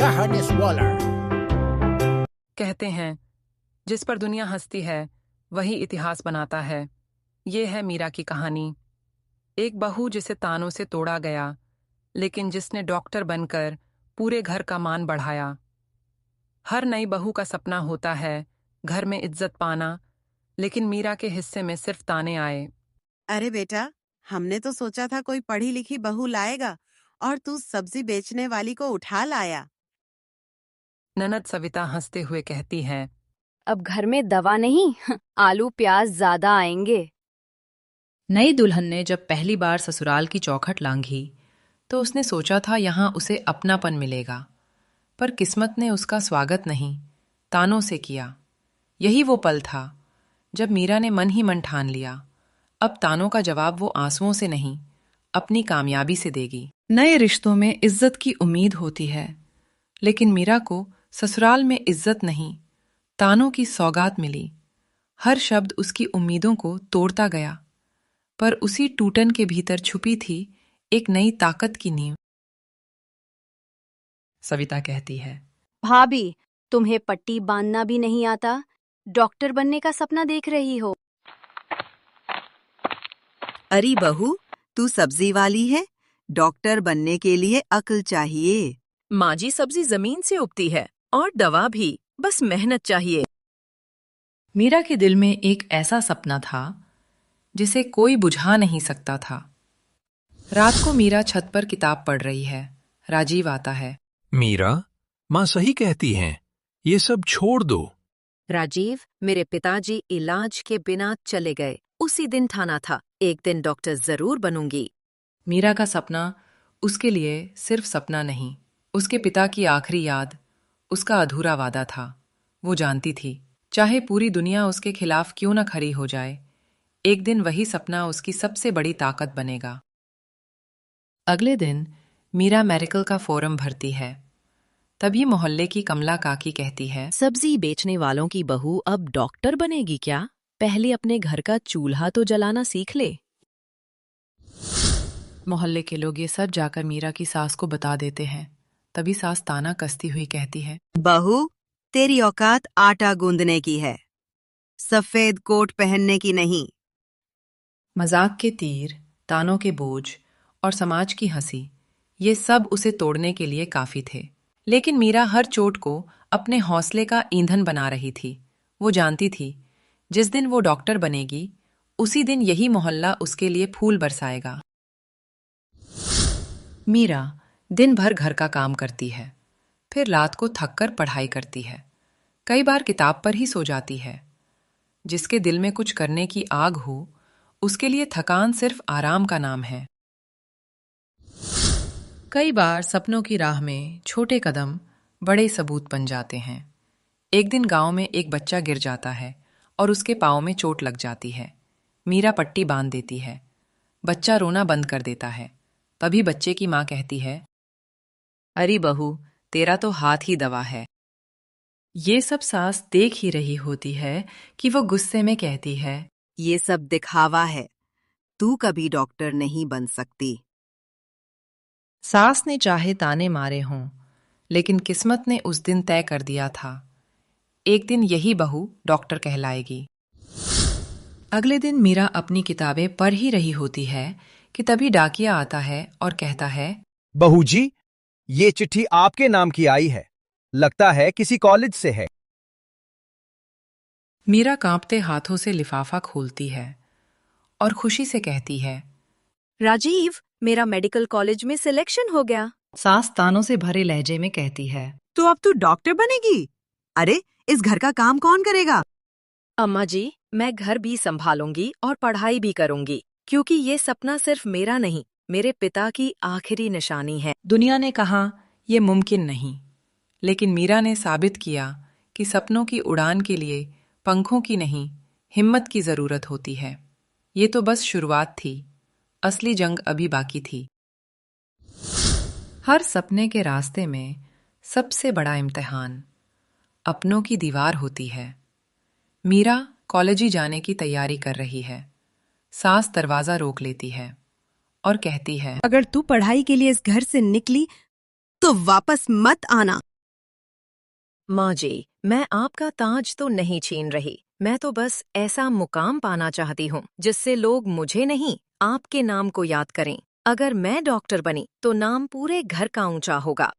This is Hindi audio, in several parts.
Kahanis Waller। कहते हैं जिस पर दुनिया हंसती है वही इतिहास बनाता है। ये है मीरा की कहानी। एक बहू जिसे तानों से तोड़ा गया, लेकिन जिसने डॉक्टर बनकर पूरे घर का मान बढ़ाया। हर नई बहू का सपना होता है घर में इज्जत पाना, लेकिन मीरा के हिस्से में सिर्फ ताने आए। अरे बेटा, हमने तो सोचा था कोई पढ़ी लिखी बहू लाएगा और तू सब्जी बेचने वाली को उठा लाया। ननद सविता हंसते हुए कहती है, अब घर में दवा नहीं आलू प्याज ज्यादा आएंगे। नई दुल्हन ने जब पहली बार ससुराल की चौखट लांघी तो उसने सोचा था यहाँ उसे अपनापन मिलेगा, पर किस्मत ने उसका स्वागत नहीं, तानों से किया। यही वो पल था जब मीरा ने मन ही मन ठान लिया, अब तानों का जवाब वो आंसुओं से नहीं, अपनी कामयाबी से देगी। नए रिश्तों में इज्जत की उम्मीद होती है, लेकिन मीरा को ससुराल में इज्जत नहीं, तानों की सौगात मिली। हर शब्द उसकी उम्मीदों को तोड़ता गया, पर उसी टूटन के भीतर छुपी थी एक नई ताकत की नींव। सविता कहती है, भाभी, तुम्हें पट्टी बांधना भी नहीं आता, डॉक्टर बनने का सपना देख रही हो। अरे बहू, तू सब्जी वाली है, डॉक्टर बनने के लिए अक्ल चाहिए। माँ जी, सब्जी जमीन से उगती है और दवा भी, बस मेहनत चाहिए। मीरा के दिल में एक ऐसा सपना था जिसे कोई बुझा नहीं सकता था। रात को मीरा छत पर किताब पढ़ रही है। राजीव आता है। मीरा, माँ सही कहती हैं, ये सब छोड़ दो। राजीव, मेरे पिताजी इलाज के बिना चले गए। उसी दिन ठाना था, एक दिन डॉक्टर जरूर बनूंगी। मीरा का सपना उसके लिए सिर्फ सपना नहीं, उसके पिता की आखिरी याद, उसका अधूरा वादा था। वो जानती थी, चाहे पूरी दुनिया उसके खिलाफ क्यों न खड़ी हो जाए, एक दिन वही सपना उसकी सबसे बड़ी ताकत बनेगा। अगले दिन मीरा मेडिकल का फॉर्म भरती है। तभी मोहल्ले की कमला काकी कहती है, सब्जी बेचने वालों की बहू अब डॉक्टर बनेगी क्या? पहले अपने घर का चूल्हा तो जलाना सीख ले। मोहल्ले के लोग ये सब जाकर मीरा की सास को बता देते हैं। तभी सास ताना कसती हुई कहती है, बहू, तेरी औकात आटा गूंदने की है, सफेद कोट पहनने की नहीं। मजाक के तीर, तानों के बोझ और समाज की हंसी, ये सब उसे तोड़ने के लिए काफी थे। लेकिन मीरा हर चोट को अपने हौसले का ईंधन बना रही थी। वो जानती थी, जिस दिन वो डॉक्टर बनेगी, उसी दिन यही मोहल्ला उसके लिए फूल बरसाएगा। मीरा दिन भर घर का काम करती है, फिर रात को थककर पढ़ाई करती है। कई बार किताब पर ही सो जाती है। जिसके दिल में कुछ करने की आग हो, उसके लिए थकान सिर्फ आराम का नाम है। कई बार सपनों की राह में छोटे कदम बड़े सबूत बन जाते हैं। एक दिन गांव में एक बच्चा गिर जाता है और उसके पाँव में चोट लग जाती है। मीरा पट्टी बांध देती है। बच्चा रोना बंद कर देता है। तभी बच्चे की माँ कहती है, अरे बहू, तेरा तो हाथ ही दवा है। ये सब सास देख ही रही होती है कि वो गुस्से में कहती है, ये सब दिखावा है, तू कभी डॉक्टर नहीं बन सकती। सास ने चाहे ताने मारे हों, लेकिन किस्मत ने उस दिन तय कर दिया था, एक दिन यही बहू डॉक्टर कहलाएगी। अगले दिन मीरा अपनी किताबें पढ़ ही रही होती है कि तभी डाकिया आता है और कहता है, बहू जी, ये चिट्ठी आपके नाम की आई है, लगता है किसी कॉलेज से है। मीरा कांपते हाथों से लिफाफा खोलती है और खुशी से कहती है, राजीव, मेरा मेडिकल कॉलेज में सिलेक्शन हो गया। सास तानों से भरे लहजे में कहती है, तो अब तू डॉक्टर बनेगी? अरे, इस घर का काम कौन करेगा? अम्मा जी, मैं घर भी संभालूंगी और पढ़ाई भी करूंगी, क्योंकि ये सपना सिर्फ मेरा नहीं, मेरे पिता की आखिरी निशानी है। दुनिया ने कहा ये मुमकिन नहीं, लेकिन मीरा ने साबित किया कि सपनों की उड़ान के लिए पंखों की नहीं, हिम्मत की जरूरत होती है। ये तो बस शुरुआत थी, असली जंग अभी बाकी थी। हर सपने के रास्ते में सबसे बड़ा इम्तिहान अपनों की दीवार होती है। मीरा कॉलेज जाने की तैयारी कर रही है। सास दरवाजा रोक लेती है और कहती है, अगर तू पढ़ाई के लिए इस घर से निकली तो वापस मत आना। माँ जी, मैं आपका ताज तो नहीं छीन रही, मैं तो बस ऐसा मुकाम पाना चाहती हूँ जिससे लोग मुझे नहीं, आपके नाम को याद करें। अगर मैं डॉक्टर बनी तो नाम पूरे घर का ऊंचा होगा।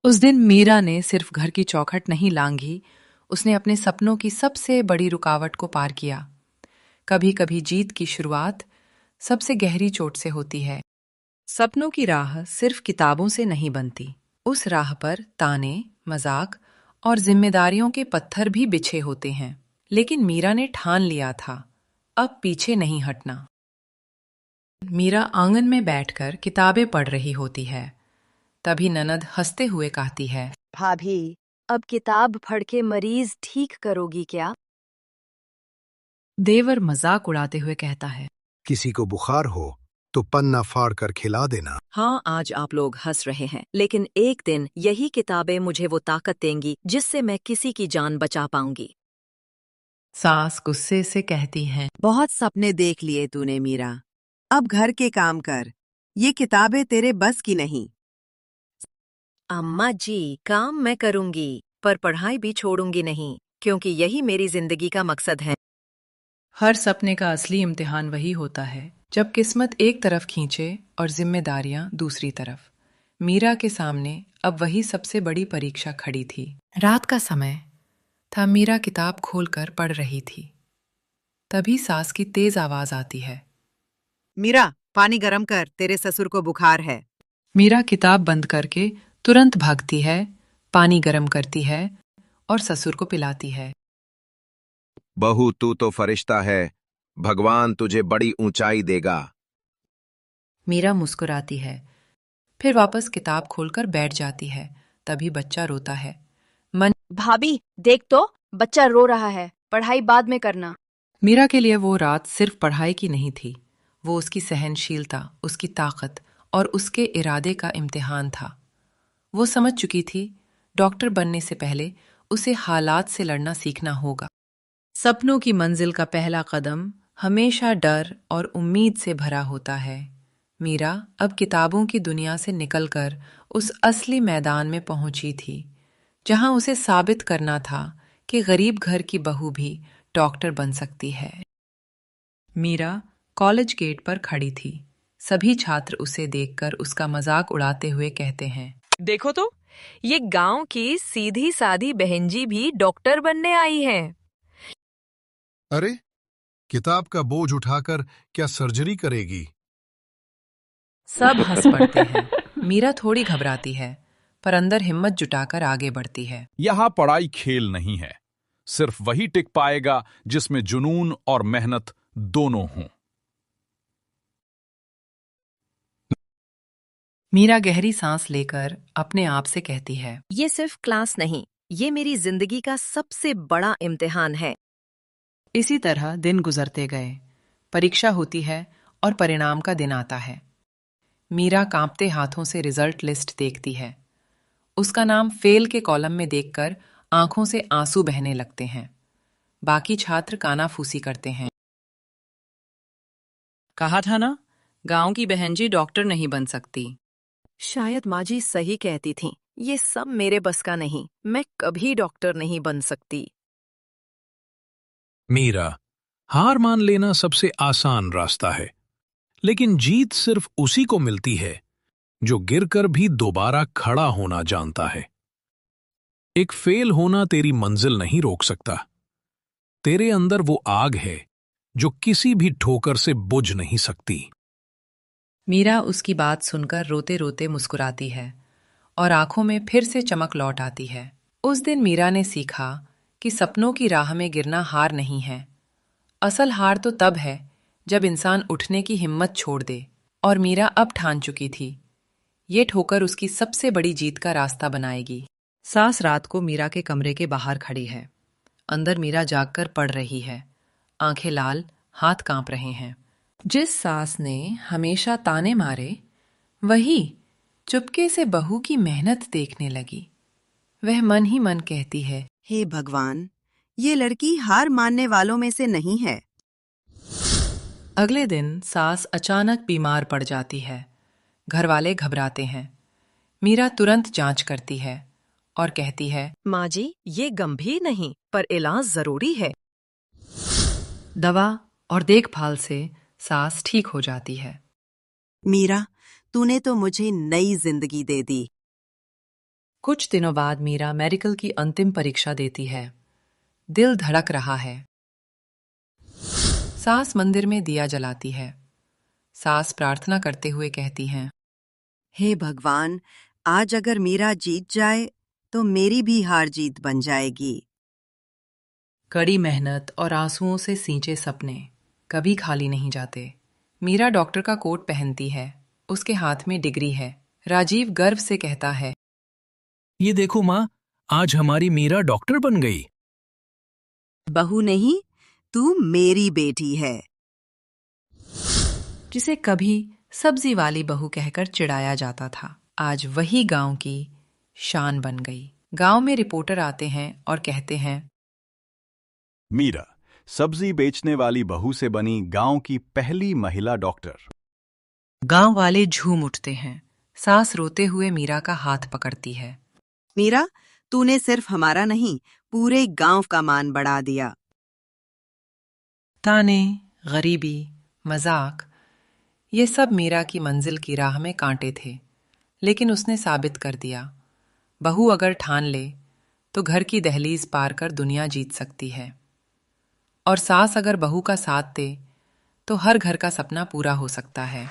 उस दिन मीरा ने सिर्फ घर की चौखट नहीं लांघी, उसने अपने सपनों की सबसे बड़ी रुकावट को पार किया। कभी कभी जीत की शुरुआत सबसे गहरी चोट से होती है। सपनों की राह सिर्फ किताबों से नहीं बनती, उस राह पर ताने, मजाक और जिम्मेदारियों के पत्थर भी बिछे होते हैं। लेकिन मीरा ने ठान लिया था, अब पीछे नहीं हटना। मीरा आंगन में बैठकर किताबें पढ़ रही होती है। तभी ननद हंसते हुए कहती है, भाभी, अब किताब पढ़ के मरीज ठीक करोगी क्या? देवर मजाक उड़ाते हुए कहता है, किसी को बुखार हो तो पन्ना फाड़ कर खिला देना। हाँ, आज आप लोग हंस रहे हैं, लेकिन एक दिन यही किताबें मुझे वो ताकत देंगी जिससे मैं किसी की जान बचा पाऊंगी। सास गुस्से से कहती है, बहुत सपने देख लिए तूने मीरा, अब घर के काम कर, ये किताबें तेरे बस की नहीं। अम्मा जी, काम मैं करूंगी, पर पढ़ाई भी छोड़ूंगी नहीं, क्योंकि यही मेरी जिंदगी का मकसद है। हर सपने का असली इम्तिहान वही होता है जब किस्मत एक तरफ खींचे और जिम्मेदारियां दूसरी तरफ। मीरा के सामने अब वही सबसे बड़ी परीक्षा खड़ी थी। रात का समय था, मीरा किताब खोलकर पढ़ रही थी। तभी सास की तेज आवाज आती है। मीरा, पानी गरम कर, तेरे ससुर को बुखार है। मीरा किताब बंद करके तुरंत भागती है, पानी गर्म करती है और ससुर को पिलाती है। बहू, तू तो फरिश्ता है, भगवान तुझे बड़ी ऊंचाई देगा। मीरा मुस्कुराती है, फिर वापस किताब खोलकर बैठ जाती है। तभी बच्चा रोता है। मन भाभी, देख तो, बच्चा रो रहा है, पढ़ाई बाद में करना। मीरा के लिए वो रात सिर्फ पढ़ाई की नहीं थी, वो उसकी सहनशीलता, उसकी ताकत और उसके इरादे का इम्तिहान था। वो समझ चुकी थी, डॉक्टर बनने से पहले उसे हालात से लड़ना सीखना होगा। सपनों की मंजिल का पहला कदम हमेशा डर और उम्मीद से भरा होता है। मीरा अब किताबों की दुनिया से निकलकर उस असली मैदान में पहुंची थी, जहां उसे साबित करना था कि गरीब घर की बहू भी डॉक्टर बन सकती है। मीरा कॉलेज गेट पर खड़ी थी। सभी छात्र उसे देखकर उसका मजाक उड़ाते हुए कहते हैं, देखो तो, ये गांव की सीधी सादी बहन जी भी डॉक्टर बनने आई हैं। अरे, किताब का बोझ उठाकर क्या सर्जरी करेगी? सब हंस पड़ते हैं। मीरा थोड़ी घबराती है, पर अंदर हिम्मत जुटाकर आगे बढ़ती है। यहाँ पढ़ाई खेल नहीं है, सिर्फ वही टिक पाएगा जिसमें जुनून और मेहनत दोनों हों। मीरा गहरी सांस लेकर अपने आप से कहती है, ये सिर्फ क्लास नहीं, ये मेरी जिंदगी का सबसे बड़ा इम्तिहान है। इसी तरह दिन गुजरते गए। परीक्षा होती है और परिणाम का दिन आता है। मीरा कांपते हाथों से रिजल्ट लिस्ट देखती है। उसका नाम फेल के कॉलम में देखकर आंखों से आंसू बहने लगते हैं। बाकी छात्र कानाफूसी करते हैं। कहा था ना, गांव की बहन जी डॉक्टर नहीं बन सकती। शायद माँ जी सही कहती थीं, ये सब मेरे बस का नहीं, मैं कभी डॉक्टर नहीं बन सकती। मीरा, हार मान लेना सबसे आसान रास्ता है, लेकिन जीत सिर्फ उसी को मिलती है जो गिरकर भी दोबारा खड़ा होना जानता है। एक फेल होना तेरी मंजिल नहीं रोक सकता। तेरे अंदर वो आग है जो किसी भी ठोकर से बुझ नहीं सकती। मीरा उसकी बात सुनकर रोते रोते मुस्कुराती है और आंखों में फिर से चमक लौट आती है। उस दिन मीरा ने सीखा कि सपनों की राह में गिरना हार नहीं है। असल हार तो तब है जब इंसान उठने की हिम्मत छोड़ दे। और मीरा अब ठान चुकी थी, ये ठोकर उसकी सबसे बड़ी जीत का रास्ता बनाएगी। सास रात को मीरा के कमरे के बाहर खड़ी है। अंदर मीरा जागकर पढ़ रही है। आंखें लाल, हाथ कांप रहे हैं। जिस सास ने हमेशा ताने मारे, वही चुपके से बहू की मेहनत देखने लगी। वह मन ही मन कहती है, हे भगवान, ये लड़की हार मानने वालों में से नहीं है। अगले दिन सास अचानक बीमार पड़ जाती है। घर वाले घबराते हैं। मीरा तुरंत जांच करती है और कहती है, माँ जी, ये गंभीर नहीं, पर इलाज जरूरी है। दवा और देखभाल से सास ठीक हो जाती है। मीरा, तूने तो मुझे नई जिंदगी दे दी। कुछ दिनों बाद मीरा मेडिकल की अंतिम परीक्षा देती है। दिल धड़क रहा है। सास मंदिर में दिया जलाती है। सास प्रार्थना करते हुए कहती हैं, हे भगवान, आज अगर मीरा जीत जाए तो मेरी भी हार जीत बन जाएगी। कड़ी मेहनत और आंसुओं से सींचे सपने कभी खाली नहीं जाते। मीरा डॉक्टर का कोट पहनती है। उसके हाथ में डिग्री है। राजीव गर्व से कहता है, ये देखो माँ, आज हमारी मीरा डॉक्टर बन गई। बहू नहीं, तू मेरी बेटी है। जिसे कभी सब्जी वाली बहू कहकर चिढ़ाया जाता था, आज वही गांव की शान बन गई। गांव में रिपोर्टर आते हैं और कहते हैं, मीरा सब्जी बेचने वाली बहू से बनी गांव की पहली महिला डॉक्टर। गांव वाले झूम उठते हैं। सास रोते हुए मीरा का हाथ पकड़ती है। मीरा, तूने सिर्फ हमारा नहीं, पूरे गांव का मान बढ़ा दिया। ताने, गरीबी, मजाक, ये सब मीरा की मंजिल की राह में कांटे थे। लेकिन उसने साबित कर दिया, बहू अगर ठान ले तो घर की दहलीज पार कर दुनिया जीत सकती है। और सास अगर बहू का साथ दे तो हर घर का सपना पूरा हो सकता है।